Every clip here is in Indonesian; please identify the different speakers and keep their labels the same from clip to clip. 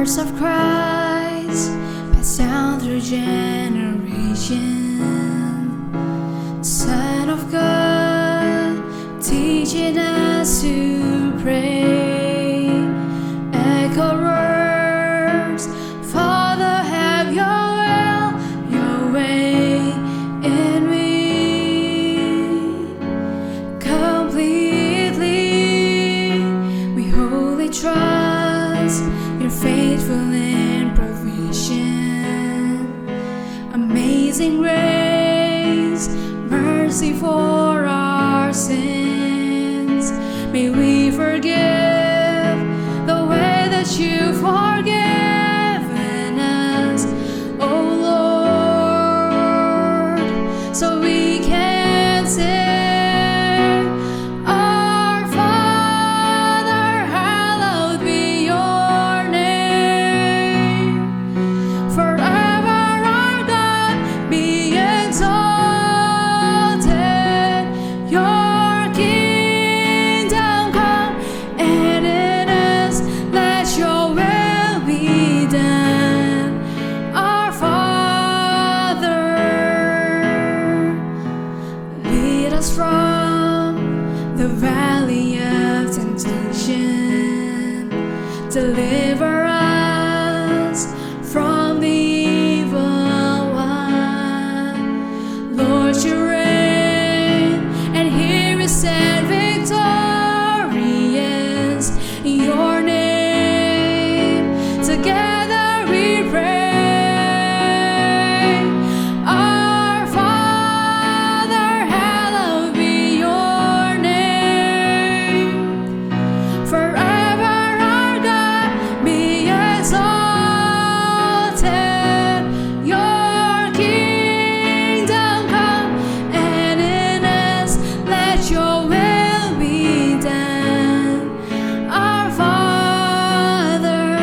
Speaker 1: words of Christ passed down through generation. Son of God, teaching us to pray. Echo words, Father, have your will, your way in me. Completely, we wholly trust your faithful in provision. Amazing grace, mercy for our sins. May we forgive the way that you've forgiven us, oh Lord, so we can sing, Our Father, hallowed be your name. Forever our God be exalted. Your kingdom come, and in us let your will be done. Our Father, lead us from the valley of temptation. Deliver us from the evil one. Lord, you reign, and here is said victorious. Your name, together we pray. Our Father, hallowed be your name. Forever our God be exalted. Your kingdom come, and in us let your will be done. Our Father,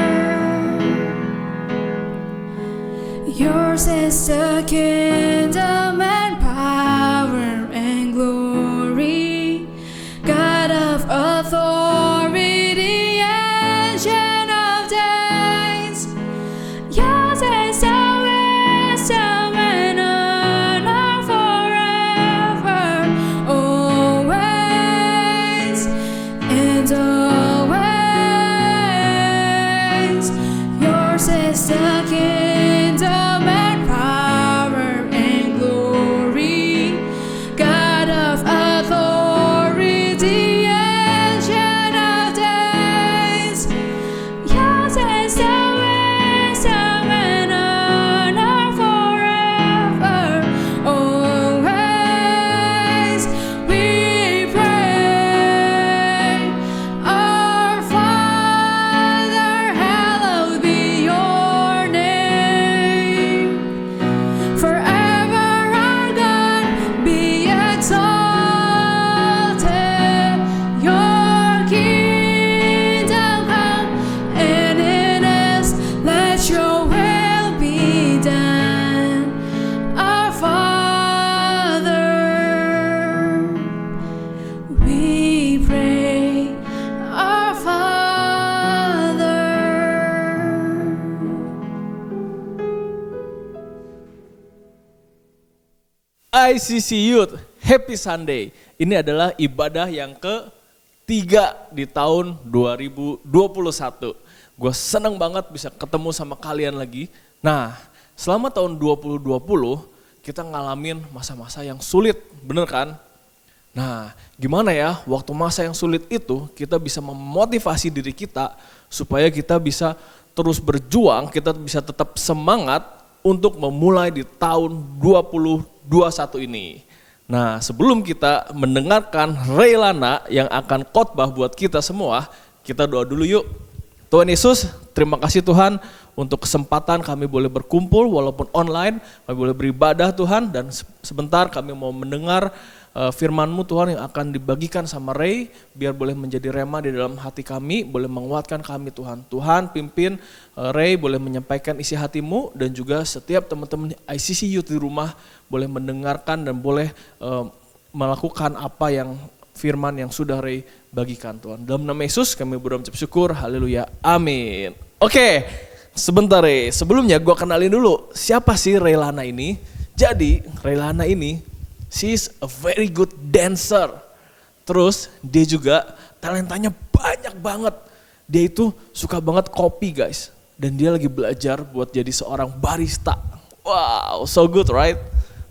Speaker 1: yours is the kingdom and power and glory, God of authority, Ancient of days. Yours is the wisdom and honor forever, always and always. Yours is the kingdom and power and glory, God of authority, Ancient of days. Yours is the wisdom and honor forever, always. We pray. Our Father, hallowed be your name. Forever our God be exalted. Your kingdom come, and in us let your will be done. Our Father, we pray. Our Father.
Speaker 2: ICC Youth, Happy Sunday. Ini adalah ibadah yang ketiga di tahun 2021. Gue seneng banget bisa ketemu sama kalian lagi. Nah, selama tahun 2020 kita ngalamin masa-masa yang sulit, bener kan? Nah, gimana ya waktu masa yang sulit itu kita bisa memotivasi diri kita supaya kita bisa terus berjuang, kita bisa tetap semangat untuk memulai di tahun 2021 ini. Nah, sebelum kita mendengarkan Ray Lana yang akan khotbah buat kita semua, kita doa dulu yuk. Tuhan Yesus, terima kasih Tuhan untuk kesempatan kami boleh berkumpul walaupun online, kami boleh beribadah Tuhan, dan sebentar kami mau mendengar firman-Mu Tuhan yang akan dibagikan sama Ray, biar boleh menjadi rema di dalam hati kami, boleh menguatkan kami Tuhan. Tuhan pimpin Ray boleh menyampaikan isi hati-Mu, dan juga setiap teman-teman ICC Youth di rumah boleh mendengarkan dan boleh melakukan apa yang firman yang sudah Ray bagikan Tuhan. Dalam nama Yesus kami berdoa mengucap syukur, haleluya, amin. Oke, sebentar sebelumnya gue kenalin dulu siapa sih Raylana ini. Jadi Raylana ini, she's a very good dancer. Terus dia juga talentanya banyak banget. Dia itu suka banget kopi guys. Dan dia lagi belajar buat jadi seorang barista. Wow, so good right?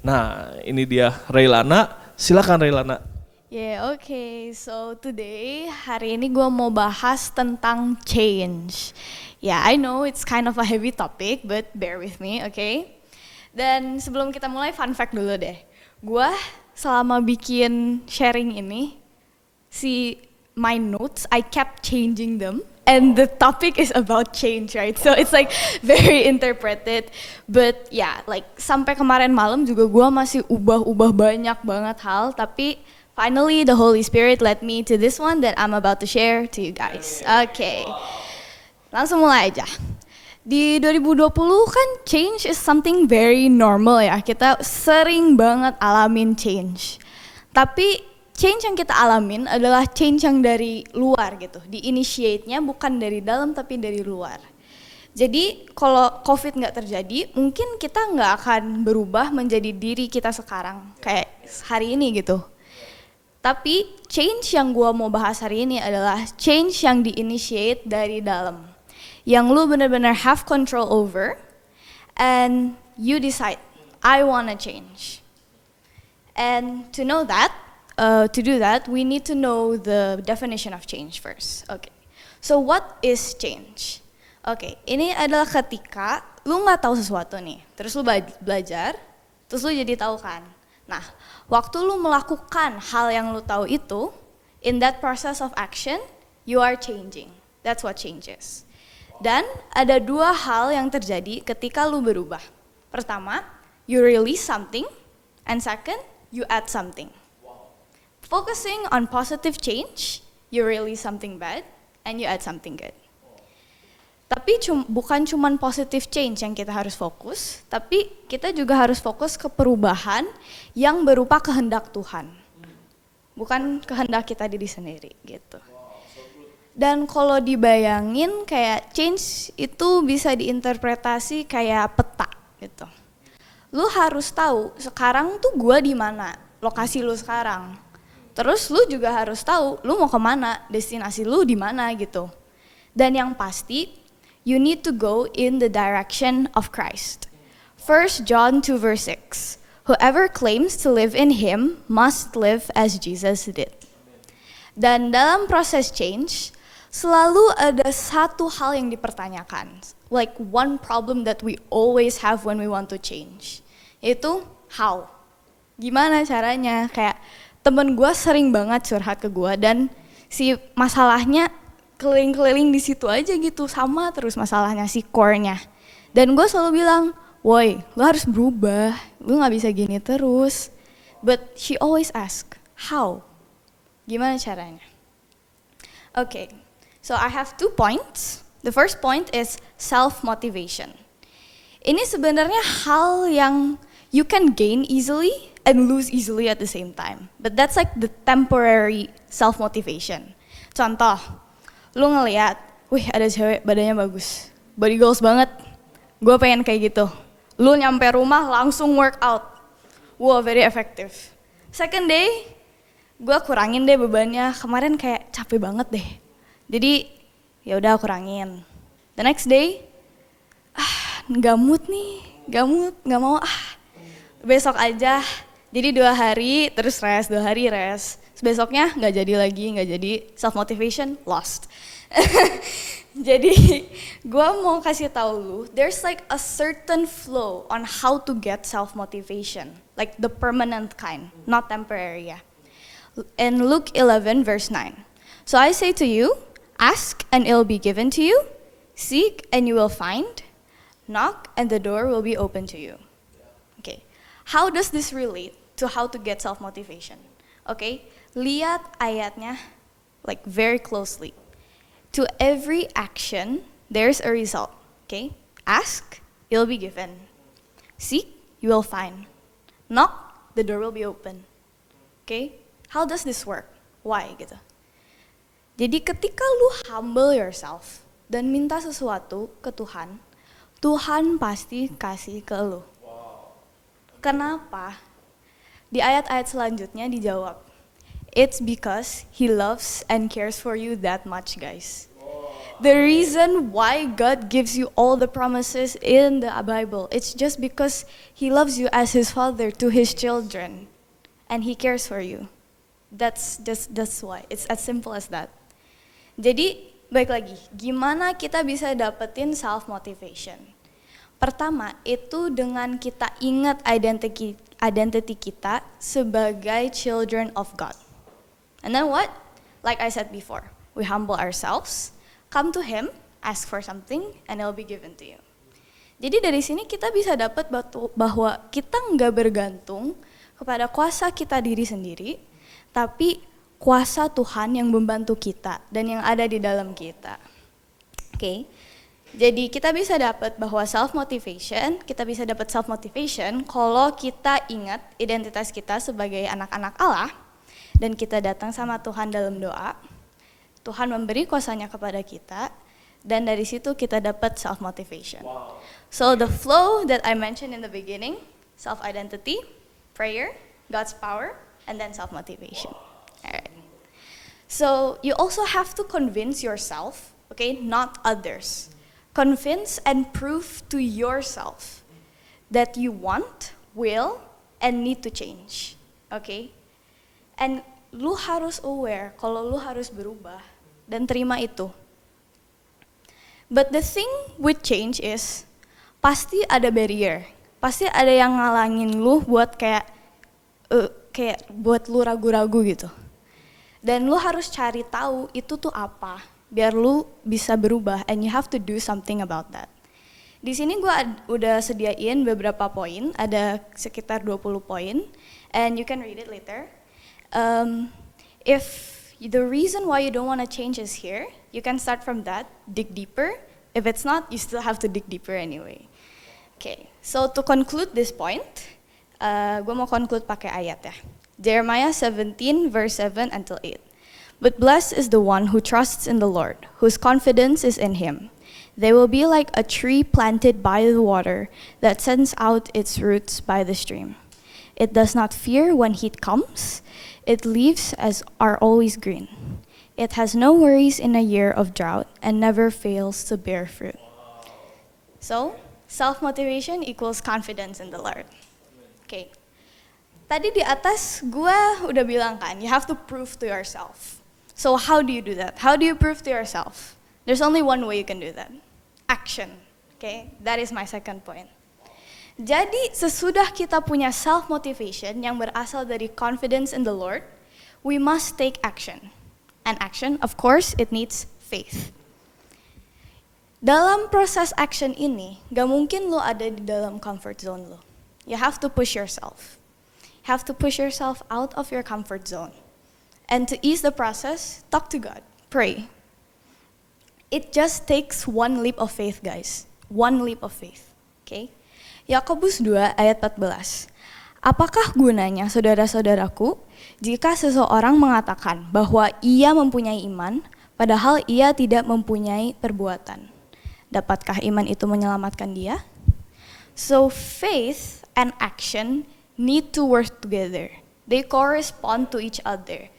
Speaker 2: Nah ini dia Raylana, silakan Raylana.
Speaker 3: Yeah, okay. So today, hari ini gue mau bahas tentang change. Yeah, I know it's kind of a heavy topic, but bear with me, okay? Dan sebelum kita mulai, fun fact dulu deh. Gue selama bikin sharing ini, my notes, I kept changing them. And the topic is about change, right? So it's like very interpreted. But yeah, like sampai kemarin malam juga gue masih ubah-ubah banyak banget hal. Tapi finally the Holy Spirit led me to this one that I'm about to share to you guys. Okay, langsung mulai aja. Di 2020 kan change is something very normal ya. Kita sering banget alamin change. Tapi change yang kita alamin adalah change yang dari luar gitu. Di-initiate-nya bukan dari dalam tapi dari luar. Jadi kalau COVID nggak terjadi, mungkin kita nggak akan berubah menjadi diri kita sekarang. Kayak hari ini gitu. Tapi change yang gue mau bahas hari ini adalah change yang di-initiate dari dalam. Yang lu benar-benar have control over and you decide, I wanna change. And to know that, to do that, we need to know the definition of change first. Okay. So what is change? Okay, ini adalah ketika lu nggak tahu sesuatu nih, terus lu belajar, terus lu jadi tahu kan. Nah, waktu lu melakukan hal yang lu tahu itu, in that process of action, you are changing. That's what change is. Dan ada dua hal yang terjadi ketika lu berubah. Pertama, you release something, and second, you add something. Focusing on positive change, you release something bad, and you add something good. Tapi bukan cuma positive change yang kita harus fokus, tapi kita juga harus fokus ke perubahan yang berupa kehendak Tuhan. Bukan kehendak kita diri sendiri gitu. Dan kalau dibayangin kayak change itu bisa diinterpretasi kayak peta gitu. Lu harus tahu sekarang tuh gua di mana, lokasi lu sekarang. Terus lu juga harus tahu lu mau kemana, destinasi lu di mana gitu. Dan yang pasti, you need to go in the direction of Christ. 1 John 2 verse 6. Whoever claims to live in Him must live as Jesus did. Dan dalam proses change, selalu ada satu hal yang dipertanyakan. Like one problem that we always have when we want to change. Yaitu how? Gimana caranya? Kayak temen gue sering banget curhat ke gue dan si masalahnya keliling-keliling di situ aja gitu. Sama terus masalahnya si core-nya. Dan gue selalu bilang, woi lo harus berubah. Lo gak bisa gini terus. But she always ask, how? Gimana caranya? Okay. So I have 2 points. The first point is self-motivation. Ini sebenarnya hal yang you can gain easily and lose easily at the same time. But that's like the temporary self-motivation. Contoh, lu ngeliat, wih ada cewek badannya bagus, body goals banget, gue pengen kayak gitu. Lu nyampe rumah langsung workout, wow very effective. Second day, gue kurangin deh bebannya, kemarin kayak capek banget deh. Jadi ya udah kurangin. The next day, nggak mood nih, nggak mau besok aja. Jadi 2 hari terus rest, 2 hari rest. Besoknya nggak jadi self motivation lost. Jadi gue mau kasih tahu lu, there's like a certain flow on how to get self motivation, like the permanent kind, not temporary ya. In Luke 11 verse 9. So I say to you, ask and it will be given to you, seek and you will find, knock and the door will be open to you. Okay, how does this relate to how to get self-motivation? Okay, lihat ayatnya like very closely. To every action, there's a result. Okay, ask, it'll be given. Seek, you will find. Knock, the door will be open. Okay, how does this work? Why gitu? Jadi ketika lu humble yourself dan minta sesuatu ke Tuhan, Tuhan pasti kasih ke lu. Kenapa? Di ayat-ayat selanjutnya dijawab, it's because He loves and cares for you that much, guys. The reason why God gives you all the promises in the Bible, it's just because He loves you as His Father to His children, and He cares for you. That's why. It's as simple as that. Jadi, baik lagi, gimana kita bisa dapetin self motivation? Pertama, itu dengan kita ingat identity kita sebagai children of God. And then what? Like I said before, we humble ourselves, come to Him, ask for something, and it'll be given to you. Jadi dari sini kita bisa dapat bahwa kita nggak bergantung kepada kuasa kita diri sendiri, tapi kuasa Tuhan yang membantu kita dan yang ada di dalam kita. Oke, jadi kita bisa dapat bahwa kita bisa dapat self motivation kalau kita ingat identitas kita sebagai anak-anak Allah dan kita datang sama Tuhan dalam doa. Tuhan memberi kuasanya kepada kita, dan dari situ kita dapat self-motivation. Wow. So the flow that I mentioned in the beginning, self-identity, prayer, God's power, and then self-motivation. Wow. All right. So you also have to convince yourself, okay, not others. Convince and prove to yourself that you want, will, and need to change, okay? And lu harus aware kalau lu harus berubah dan terima itu. But the thing with change is pasti ada barrier. Pasti ada yang ngalangin lu buat kayak buat lu ragu-ragu gitu. Dan lu harus cari tahu itu tuh apa biar lu bisa berubah, and you have to do something about that. Di sini gue udah sediain beberapa poin, ada sekitar 20 poin, and you can read it later. If the reason why you don't want to change is here, you can start from that, dig deeper. If it's not, you still have to dig deeper anyway. Okay, so to conclude this point, gue mau conclude pakai ayat ya. Jeremiah 17 verse 7 until 8. But blessed is the one who trusts in the Lord, whose confidence is in Him. They will be like a tree planted by the water that sends out its roots by the stream. It does not fear when heat comes. Its leaves are always green. It has no worries in a year of drought and never fails to bear fruit. So, self-motivation equals confidence in the Lord. Okay. Tadi di atas gue udah bilang kan, you have to prove to yourself. So how do you do that? How do you prove to yourself? There's only one way you can do that. Action. Okay, that is my second point. Jadi sesudah kita punya self-motivation yang berasal dari confidence in the Lord, we must take action. And action, of course, it needs faith. Dalam proses action ini, gak mungkin lo ada di dalam comfort zone lo. You have to push yourself. You have to push yourself out of your comfort zone. And to ease the process, talk to God, pray. It just takes one leap of faith, guys. One leap of faith, okay? Yakobus 2 ayat 14. Apakah gunanya, saudara-saudaraku, jika seseorang mengatakan bahwa ia mempunyai iman, padahal ia tidak mempunyai perbuatan? Dapatkah iman itu menyelamatkan dia? So faith and action need to work together. They correspond to each other.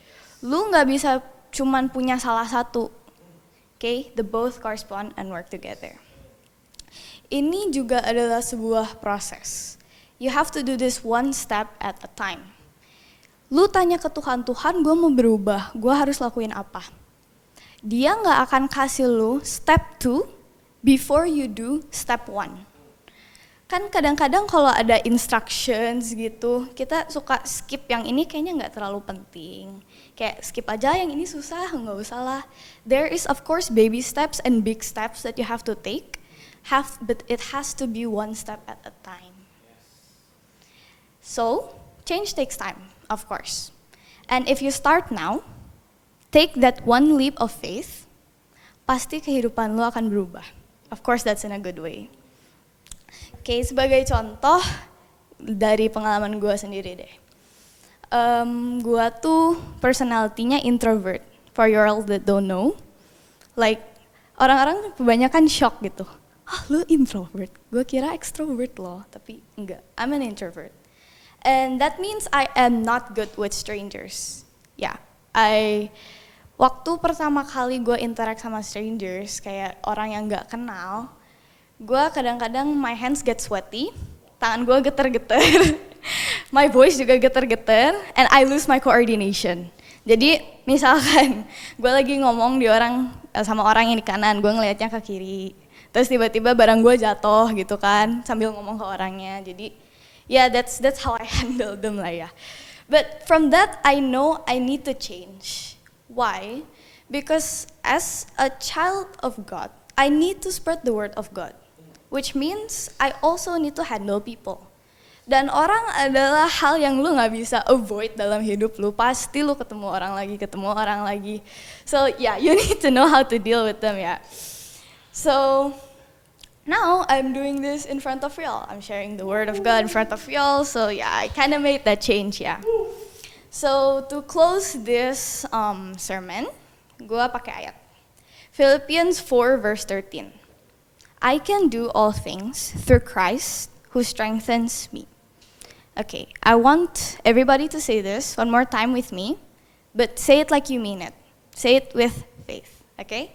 Speaker 3: Lu nggak bisa cuman punya salah satu, okay? The both correspond and work together. Ini juga adalah sebuah proses. You have to do this one step at a time. Lu tanya ke Tuhan, Tuhan gue mau berubah, gue harus lakuin apa? Dia nggak akan kasih lu step 2 before you do step 1. Kan kadang-kadang kalau ada instructions gitu, kita suka skip yang ini kayaknya nggak terlalu penting. Kayak skip aja yang ini susah, nggak usah lah. There is of course baby steps and big steps that you have to take, but it has to be one step at a time. So, change takes time, of course. And if you start now, take that one leap of faith, pasti kehidupan lo akan berubah. Of course that's in a good way. Oke, sebagai contoh dari pengalaman gue sendiri deh. Gue tuh personality-nya introvert. For you all that don't know, like orang-orang kebanyakan shock gitu. lu introvert? Gue kira extrovert loh, tapi enggak. I'm an introvert. And that means I am not good with strangers. Ya, waktu pertama kali gue interact sama strangers, kayak orang yang gak kenal, gue kadang-kadang my hands get sweaty, tangan gue geter-geter, my voice juga geter-geter, and I lose my coordination. Jadi misalkan gue lagi ngomong sama orang yang di kanan, gue ngelihatnya ke kiri, terus tiba-tiba barang gue jatuh gitu kan, sambil ngomong ke orangnya. Jadi yeah, that's how I handle them lah ya. But from that I know I need to change. Why? Because as a child of God, I need to spread the word of God, which means I also need to handle people. Dan orang adalah hal yang lu gak bisa avoid dalam hidup lu. Pasti lu ketemu orang lagi. So yeah, you need to know how to deal with them ya. So now I'm doing this in front of y'all. I'm sharing the word of God in front of y'all. So yeah, I kind of made that change ya. So to close this sermon, gue pakai ayat. Philippians 4 verse 13. I can do all things through Christ who strengthens me. Okay, I want everybody to say this one more time with me, but say it like you mean it. Say it with faith, okay?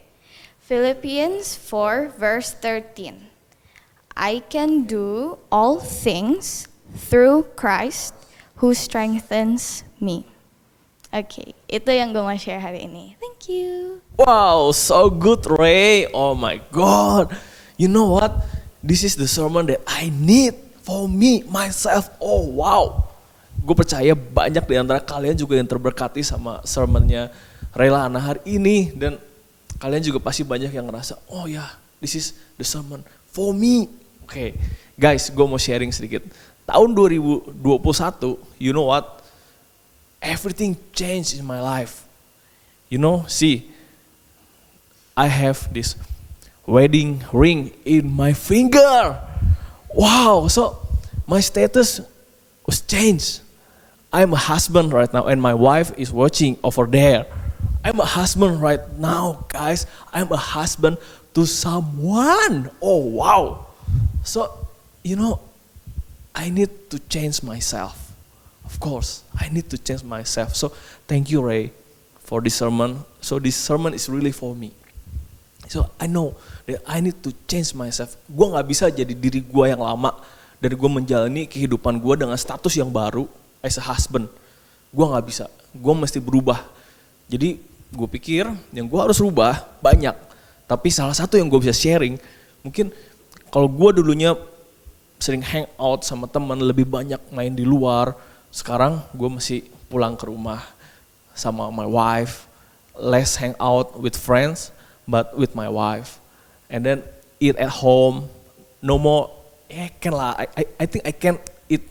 Speaker 3: Philippians 4 verse 13. I can do all things through Christ who strengthens me. Okay, itu yang gue mau share hari ini. Thank you.
Speaker 2: Wow, so good Ray. Oh my God. You know what? This is the sermon that I need for me, myself. Oh wow. Gue percaya banyak di antara kalian juga yang terberkati sama sermonnya Rayla Ana hari ini. Dan kalian juga pasti banyak yang ngerasa, oh ya, this is the sermon for me. Oke, guys, gue mau sharing sedikit. Tahun 2021, you know what? Everything changed in my life. You know, see, I have this wedding ring in my finger. Wow, so my status was changed. I'm a husband right now and my wife is watching over there. I'm a husband right now, guys. I'm a husband to someone. Oh, wow. So, you know, I need to change myself. Of course, I need to change myself. So, thank you, Ray, for this sermon. So, this sermon is really for me. So I know that I need to change myself. Gue gak bisa jadi diri gue yang lama dan gue menjalani kehidupan gue dengan status yang baru as a husband. Gue gak bisa, gue mesti berubah. Jadi gue pikir yang gue harus rubah banyak. Tapi salah satu yang gue bisa sharing, mungkin kalau gue dulunya sering hang out sama teman, lebih banyak main di luar. Sekarang gue mesti pulang ke rumah sama my wife, less hang out with friends, but with my wife, and then eat at home. No more. I think I can eat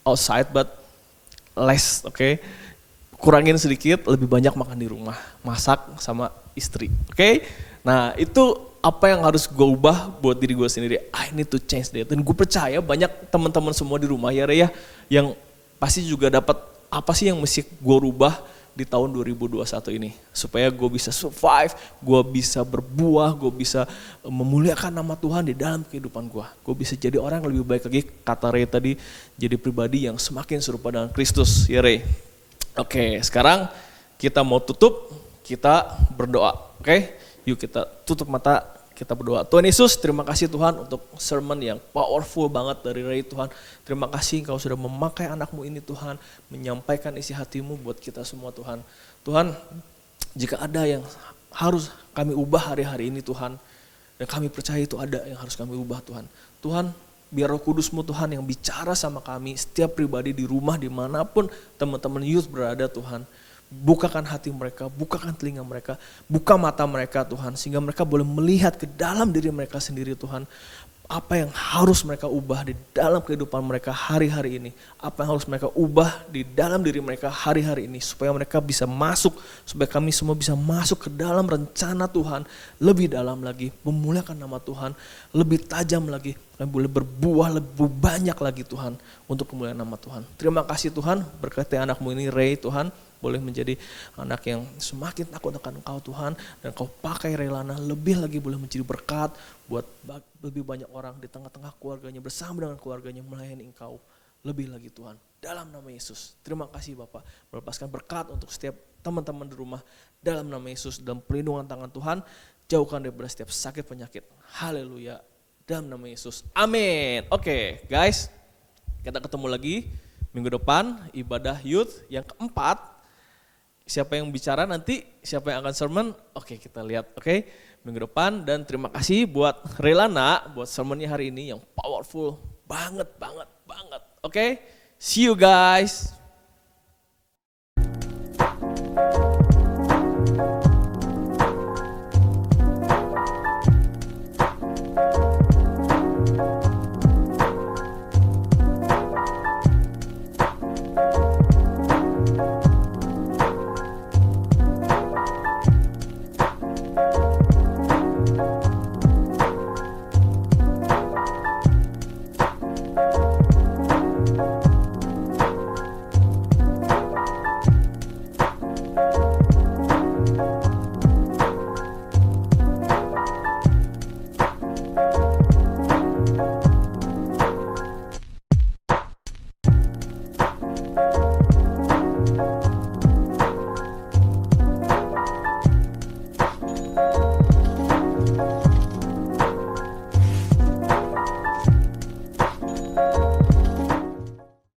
Speaker 2: outside, but less. Okay, kurangin sedikit, lebih banyak makan di rumah, masak sama istri. Okay, nah itu apa yang harus gue ubah buat diri gue sendiri. I need to change that. Dan gue percaya banyak teman-teman semua di rumah ya Raya yang pasti juga dapat apa sih yang mesti gue rubah di tahun 2021 ini, supaya gue bisa survive, gue bisa berbuah, gue bisa memuliakan nama Tuhan di dalam kehidupan gue. Gue bisa jadi orang yang lebih baik lagi, kata Ray tadi, jadi pribadi yang semakin serupa dengan Kristus, ya Ray. Oke, sekarang kita mau tutup, kita berdoa, oke? Yuk kita tutup mata, kita berdoa. Tuhan Yesus, terima kasih Tuhan untuk sermon yang powerful banget dari Ray Tuhan. Terima kasih Engkau sudah memakai anakmu ini Tuhan, menyampaikan isi hatimu buat kita semua Tuhan. Tuhan, jika ada yang harus kami ubah hari-hari ini Tuhan, dan kami percaya itu ada yang harus kami ubah Tuhan. Tuhan, biar Roh Kudus-Mu Tuhan yang bicara sama kami, setiap pribadi di rumah dimanapun teman-teman youth berada Tuhan. Bukakan hati mereka, bukakan telinga mereka, buka mata mereka Tuhan, sehingga mereka boleh melihat ke dalam diri mereka sendiri Tuhan, apa yang harus mereka ubah di dalam kehidupan mereka hari-hari ini, apa yang harus mereka ubah di dalam diri mereka hari-hari ini, supaya mereka bisa masuk, supaya kami semua bisa masuk ke dalam rencana Tuhan, lebih dalam lagi, memuliakan nama Tuhan, lebih tajam lagi, kami boleh berbuah lebih banyak lagi Tuhan, untuk kemuliaan nama Tuhan. Terima kasih Tuhan, berkati anakmu ini Ray Tuhan, boleh menjadi anak yang semakin takut akan Engkau Tuhan, dan Kau pakai Relana lebih lagi boleh menjadi berkat buat lebih banyak orang di tengah-tengah keluarganya, bersama dengan keluarganya melayani Engkau lebih lagi Tuhan. Dalam nama Yesus, terima kasih Bapak, melepaskan berkat untuk setiap teman-teman di rumah dalam nama Yesus, dalam perlindungan tangan Tuhan, jauhkan daripada setiap sakit penyakit. Haleluya, dalam nama Yesus, amin. Oke guys, kita ketemu lagi minggu depan, ibadah youth yang keempat. Siapa yang bicara nanti, siapa yang akan sermon, oke kita lihat, oke, minggu depan. Dan terima kasih buat Relana, buat sermonnya hari ini yang powerful banget. Oke, see you guys.